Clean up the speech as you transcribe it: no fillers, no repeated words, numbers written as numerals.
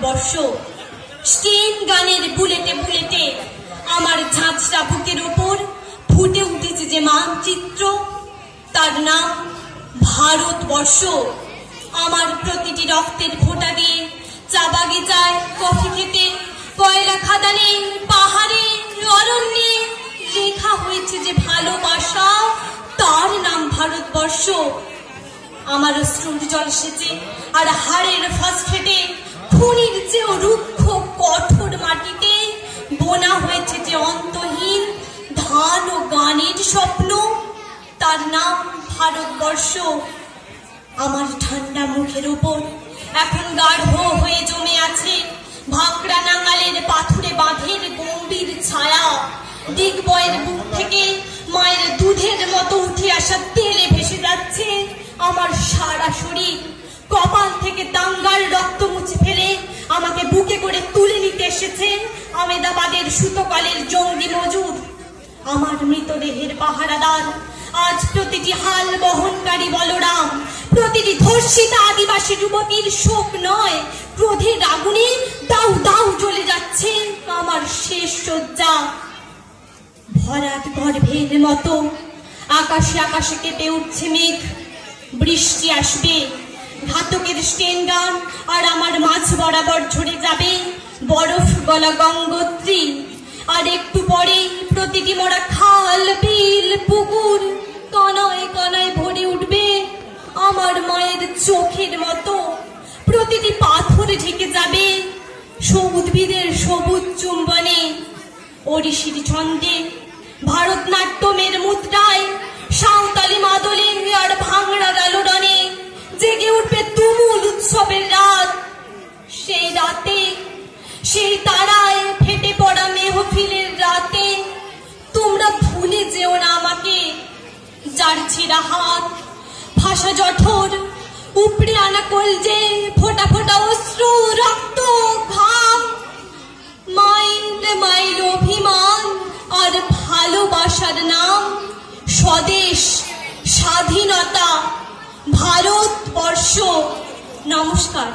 ভারতবর্ষ। স্টেন গানের বুলেটে বুলেটে আমার ঝাঁঝরা বুকের ওপর ফুটে উঠেছে যে মানচিত্র, তার নাম ভারতবর্ষ। আমার প্রতিটি রক্তের ফোঁটা দিয়ে চা বাগিচায় কফি খেতে, কয়লা খাদানে, পাহাড়ে, অরণ্যে লেখা হয়েছে যে ভালোবাসা, তার নাম ভারতবর্ষ। আমার অশ্রুর জল সেচে আর হাড়ের ফসফেটে খনির চেয়েও রুক্ষ কঠোর মাটিতে বোনা হয়েছে যে অন্তহীন ধান ও গানের স্বপ্ন, তার নাম ভারতবর্ষ। আমার ঠান্ডা মুখের উপর এখন গাঢ় হয়ে জমে আছে ভাকড়া নাঙালের পাথুরে বাঁধের গম্ভীর ছায়া। দিগ্বয়ের বুক থেকে মায়ের দুধের মতো উঠে আসা তেলে ভেসে যাচ্ছে আমার সারা শরীর। কপাল থেকে দাঙ্গার রক্ত মুছে ফেলে আমাকে বুকে করে তুলে নিতে এসেছেন আমেদাবাদের সুতোকলের জঙ্গি মজুর। আমার মৃতদেহের পাহারাদার আজ প্রতিটি হাল বহনকারী বলরাম, প্রতিটি ধর্ষিতা আদিবাসী যুবতীর শোক নয়, ক্রোধের আগুনে দাউ দাউ জ্বলে যাচ্ছে আমার শেষ শয্যা। ভরাট গর্ভের মতো আকাশে আকাশে কেঁপে উঠছে মেঘ, বৃষ্টি আসবে। ঘাতকের স্টেন গান আর আমার মাঝ বরাবর ঝরে যাবে বরফ গলা গঙ্গোত্রী। আর একটু পরে প্রতিটি মোরা খাল, বিল, পুকুর কণায় কণায় ভরে উঠবে আমার মায়ের চোখের মতো। প্রতিটি পাথর ঢেকে যাবে উদ্ভিদের সবুজ চুম্বনে। ওড়িশির ছন্দে, ভারতনাট্যমের মুদ্রায়, সাঁওতালি মাদলে আর ভাঙড়া গালোড়নে জেগে উঠবে তুমুল উৎসবের রাত। সেই রাতে, সেই তারায় ফেটে পড়া মেহফিলের রাতে তোমরা ভুলে যেও না আমাকে। যার ছেঁড়া হাত, ভাষা জঠর, উপড়ে আনা কলজে ফোটা ফোটা অশ্রু, রক্ত, ঘাম, মাইল মাইল অভিমান আর ভালোবাসার নাম স্বদেশ, স্বাধীনতা, ভারতবর্ষ। নমস্কার।